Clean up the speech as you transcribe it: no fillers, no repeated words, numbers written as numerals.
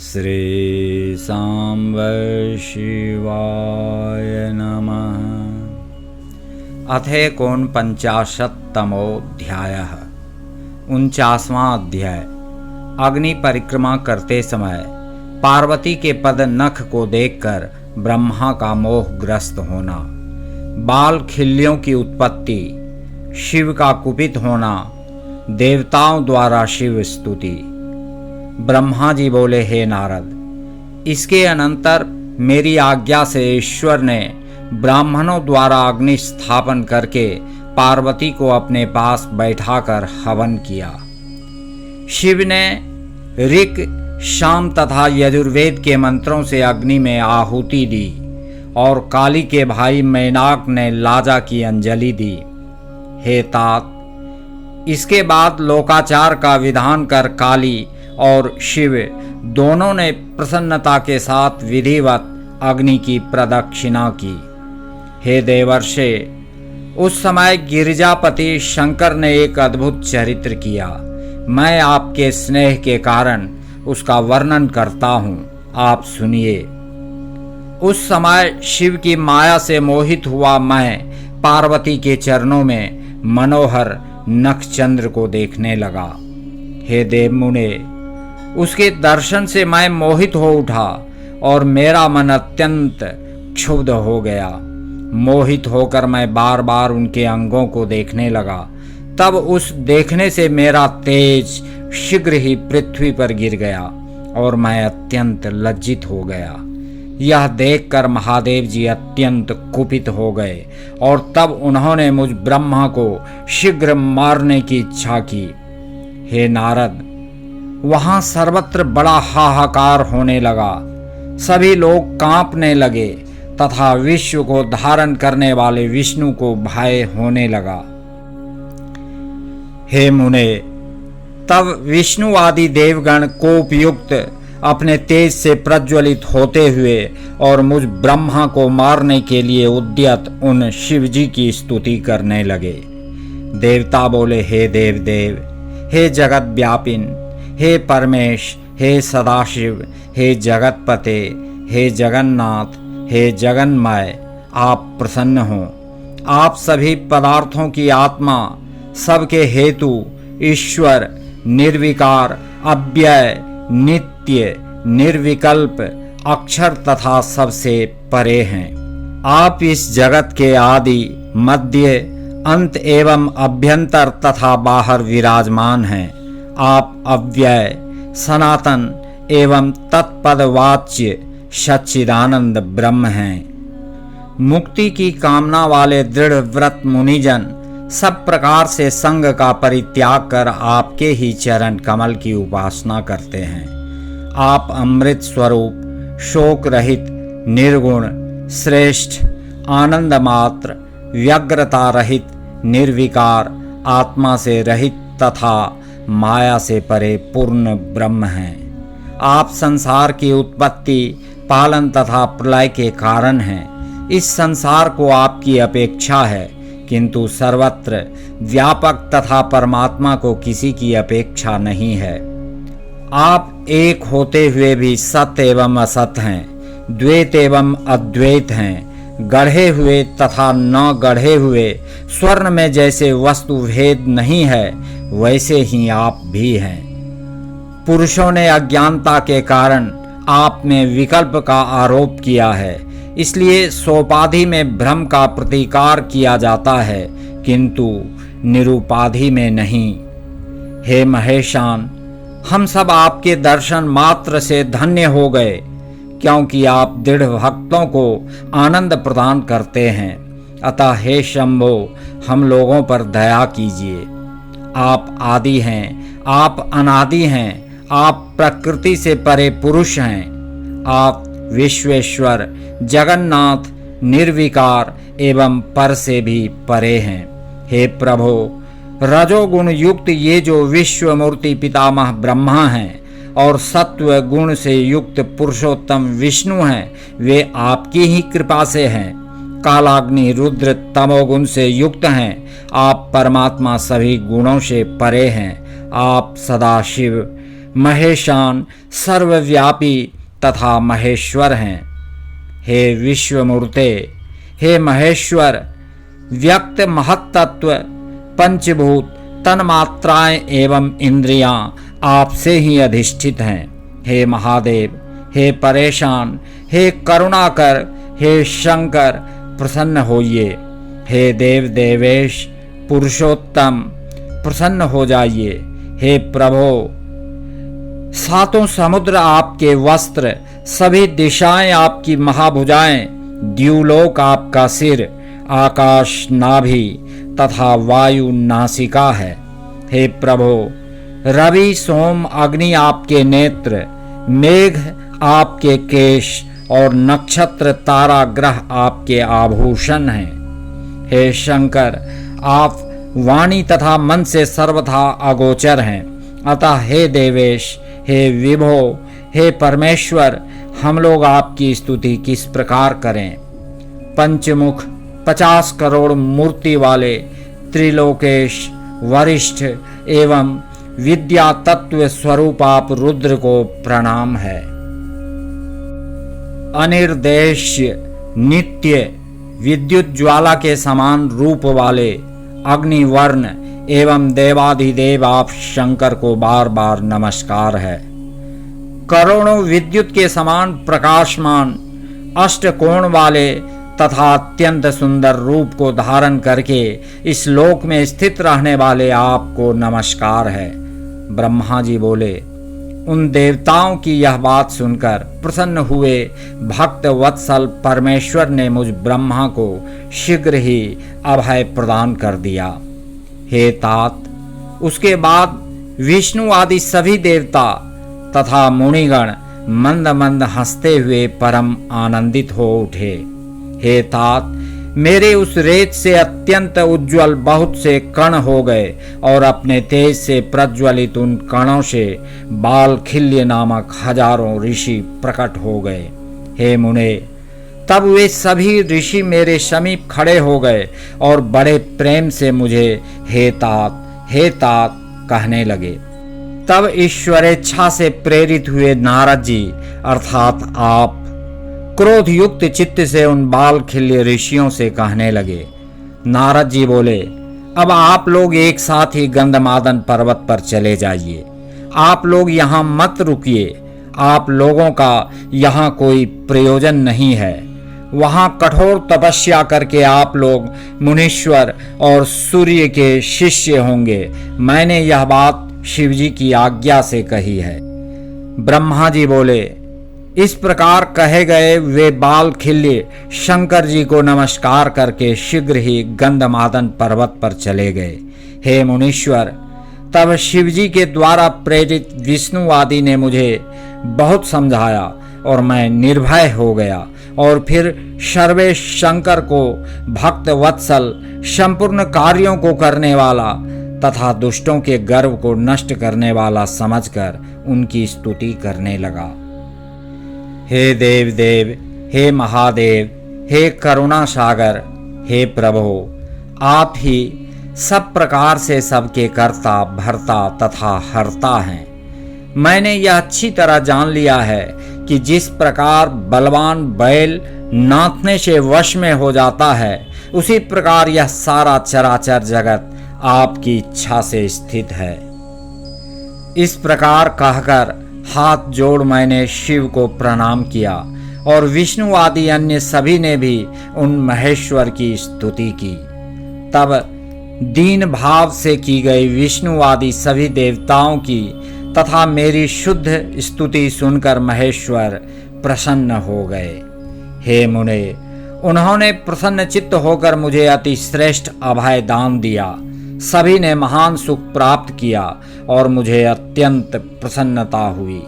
श्री सांब शिवाय नमः। अथेकोनपंचाशत्तमोऽध्यायः। 49वां अध्याय। अग्नि परिक्रमा करते समय पार्वती के पद नख को देखकर ब्रह्मा का मोहग्रस्त होना, बाल खिल्लियों की उत्पत्ति, शिव का कुपित होना, देवताओं द्वारा शिव स्तुति। ब्रह्मा जी बोले, हे नारद, इसके अनंतर मेरी आज्ञा से ईश्वर ने ब्राह्मणों द्वारा अग्नि स्थापन करके पार्वती को अपने पास बैठाकर हवन किया। शिव ने ऋक, शाम तथा यजुर्वेद के मंत्रों से अग्नि में आहुति दी और काली के भाई मैनाक ने लाजा की अंजलि दी। हे तात, इसके बाद लोकाचार का विधान कर काली और शिव दोनों ने प्रसन्नता के साथ विधिवत अग्नि की प्रदक्षिणा की। हे देवर्षे, उस समय गिरिजापति शंकर ने एक अद्भुत चरित्र किया। मैं आपके स्नेह के कारण उसका वर्णन करता हूँ, आप सुनिए। उस समय शिव की माया से मोहित हुआ मैं पार्वती के चरणों में मनोहर नखचंद्र को देखने लगा। हे देवमुने, उसके दर्शन से मैं मोहित हो उठा और मेरा मन अत्यंत क्षुब्ध हो गया। मोहित होकर मैं बार बार उनके अंगों को देखने लगा। तब उस देखने से मेरा तेज शीघ्र ही पृथ्वी पर गिर गया और मैं अत्यंत लज्जित हो गया। यह देखकर महादेव जी अत्यंत कुपित हो गए और तब उन्होंने मुझ ब्रह्मा को शीघ्र मारने की इच्छा की। हे नारद, वहां सर्वत्र बड़ा हाहाकार होने लगा। सभी लोग कांपने लगे तथा विश्व को धारण करने वाले विष्णु को भय होने लगा। हे मुने, तब विष्णु आदि देवगण कोपयुक्त अपने तेज से प्रज्वलित होते हुए और मुझ ब्रह्मा को मारने के लिए उद्यत उन शिवजी की स्तुति करने लगे। देवता बोले, हे देवदेव, हे जगत व्यापिन, हे परमेश, हे सदाशिव, हे जगतपते, हे जगन्नाथ, हे जगन्मय, आप प्रसन्न हो। आप सभी पदार्थों की आत्मा, सबके हेतु, ईश्वर, निर्विकार, अव्यय, नित्य, निर्विकल्प, अक्षर तथा सबसे परे हैं। आप इस जगत के आदि, मध्य, अंत एवं अभ्यंतर तथा बाहर विराजमान हैं। आप अव्यय, सनातन एवं तत्पदवाच्य सच्चिदानंद ब्रह्म हैं। मुक्ति की कामना वाले दृढ़ व्रत मुनिजन सब प्रकार से संग का परित्याग कर आपके ही चरण कमल की उपासना करते हैं। आप अमृत स्वरूप, शोक रहित, निर्गुण, श्रेष्ठ, आनंद मात्र, व्यग्रता रहित, निर्विकार, आत्मा से रहित तथा माया से परे पूर्ण ब्रह्म हैं। आप संसार की उत्पत्ति, पालन तथा प्रलय के कारण हैं। इस संसार को आपकी अपेक्षा है, किंतु सर्वत्र व्यापक तथा परमात्मा को किसी की अपेक्षा नहीं है। आप एक होते हुए भी सत एवं असत हैं, द्वैत एवं अद्वैत हैं, गढ़े हुए तथा न गढ़े हुए। स्वर्ण में जैसे वस्तु भेद नहीं है, वैसे ही आप भी हैं। पुरुषों ने अज्ञानता के कारण आप में विकल्प का आरोप किया है, इसलिए सोपाधि में भ्रम का प्रतिकार किया जाता है, किंतु निरुपाधि में नहीं। हे महेशान, हम सब आपके दर्शन मात्र से धन्य हो गए, क्योंकि आप दृढ़ भक्तों को आनंद प्रदान करते हैं। अतः हे शंभो, हम लोगों पर दया कीजिए। आप आदि हैं, आप अनादि हैं, आप प्रकृति से परे पुरुष हैं। आप विश्वेश्वर, जगन्नाथ, निर्विकार एवं पर से भी परे हैं। हे प्रभो, रजोगुण युक्त ये जो विश्व मूर्ति पितामह ब्रह्मा हैं और सत्व गुण से युक्त पुरुषोत्तम विष्णु हैं, वे आपकी ही कृपा से हैं। कालाग्नि रुद्र तमोगुण से युक्त हैं। आप परमात्मा सभी गुणों से परे हैं। आप सदाशिव महेशान, सर्वव्यापी तथा महेश्वर हैं। हे विश्वमूर्ते, हे महेश्वर, व्यक्त महत्तत्व, पंचभूत, तन्मात्राएं एवं इंद्रियां आपसे ही अधिष्ठित हैं। हे महादेव, हे परेशान, हे करुणाकर, हे शंकर, प्रसन्न होइए। हे देव देवेश पुरुषोत्तम, प्रसन्न हो जाइए। हे प्रभो, सातों समुद्र आपके वस्त्र, सभी दिशाएं आपकी महाभुजाएं, द्युलोक आपका सिर, आकाश नाभि तथा वायु नासिका है। हे प्रभो, रवि सोम अग्नि आपके नेत्र, मेघ आपके केश और नक्षत्र तारा ग्रह आपके आभूषण हैं। हे शंकर, आप वाणी तथा मन से सर्वथा अगोचर हैं। अतः हे देवेश, हे विभो, हे परमेश्वर, हम लोग आपकी स्तुति किस प्रकार करें। पंचमुख 50 करोड़ मूर्ति वाले त्रिलोकेश, वरिष्ठ एवं विद्या तत्व स्वरूप आप रुद्र को प्रणाम है। अनिर्देश्य, नित्य, विद्युत ज्वाला के समान रूप वाले अग्निवर्ण एवं देवाधिदेव आप शंकर को बार बार नमस्कार है। करोड़ों विद्युत के समान प्रकाशमान, अष्टकोण वाले तथा अत्यंत सुंदर रूप को धारण करके इस लोक में स्थित रहने वाले आपको नमस्कार है। ब्रह्मा जी बोले, उन देवताओं की यह बात सुनकर प्रसन्न हुए भक्त वत्सल परमेश्वर ने मुझ ब्रह्मा को शीघ्र ही अभय प्रदान कर दिया। हे तात, उसके बाद विष्णु आदि सभी देवता तथा मुनिगण मंद मंद हंसते हुए परम आनंदित हो उठे। हे तात, मेरे उस रेत से अत्यंत उज्ज्वल बहुत से कण हो गए और अपने तेज से प्रज्वलित उन कणों से बालखिल्य नामक हजारों ऋषि प्रकट हो गए। हे मुने, तब वे सभी ऋषि मेरे समीप खड़े हो गए और बड़े प्रेम से मुझे हे तात कहने लगे। तब ईश्वरेच्छा से प्रेरित हुए नारद जी अर्थात आप क्रोध युक्त चित्त से उन बालखिल्य ऋषियों से कहने लगे। नारद जी बोले, अब आप लोग एक साथ ही गंधमादन पर्वत पर चले जाइए। आप लोग यहाँ मत रुकिए। आप लोगों का यहाँ कोई प्रयोजन नहीं है। वहाँ कठोर तपस्या करके आप लोग मुनीश्वर और सूर्य के शिष्य होंगे। मैंने यह बात शिवजी की आज्ञा से कही है। ब्रह्मा जी बोले, इस प्रकार कहे गए वे बालखिल्य शंकर जी को नमस्कार करके शीघ्र ही गंधमादन पर्वत पर चले गए। हे मुनीश्वर, तब शिवजी के द्वारा प्रेरित विष्णु आदि ने मुझे बहुत समझाया और मैं निर्भय हो गया और फिर सर्वेश शंकर को भक्त वत्सल, संपूर्ण कार्यों को करने वाला तथा दुष्टों के गर्व को नष्ट करने वाला समझकर उनकी स्तुति करने लगा। हे देव देव, हे महादेव, हे करुणा सागर, हे प्रभो, आप ही सब प्रकार से सबके कर्ता भरता तथा हरता हैं। मैंने यह अच्छी तरह जान लिया है कि जिस प्रकार बलवान बैल नाथने से वश में हो जाता है, उसी प्रकार यह सारा चराचर जगत आपकी इच्छा से स्थित है। इस प्रकार कहकर हाथ जोड़ मैंने शिव को प्रणाम किया और विष्णु आदि अन्य सभी ने भी उन महेश्वर की स्तुति की। तब दीन भाव से की गई विष्णु आदि सभी देवताओं की तथा मेरी शुद्ध स्तुति सुनकर महेश्वर प्रसन्न हो गए। हे मुने, उन्होंने प्रसन्न चित्त होकर मुझे अति श्रेष्ठ अभय दान दिया। सभी ने महान सुख प्राप्त किया और मुझे अत्यंत प्रसन्नता हुई।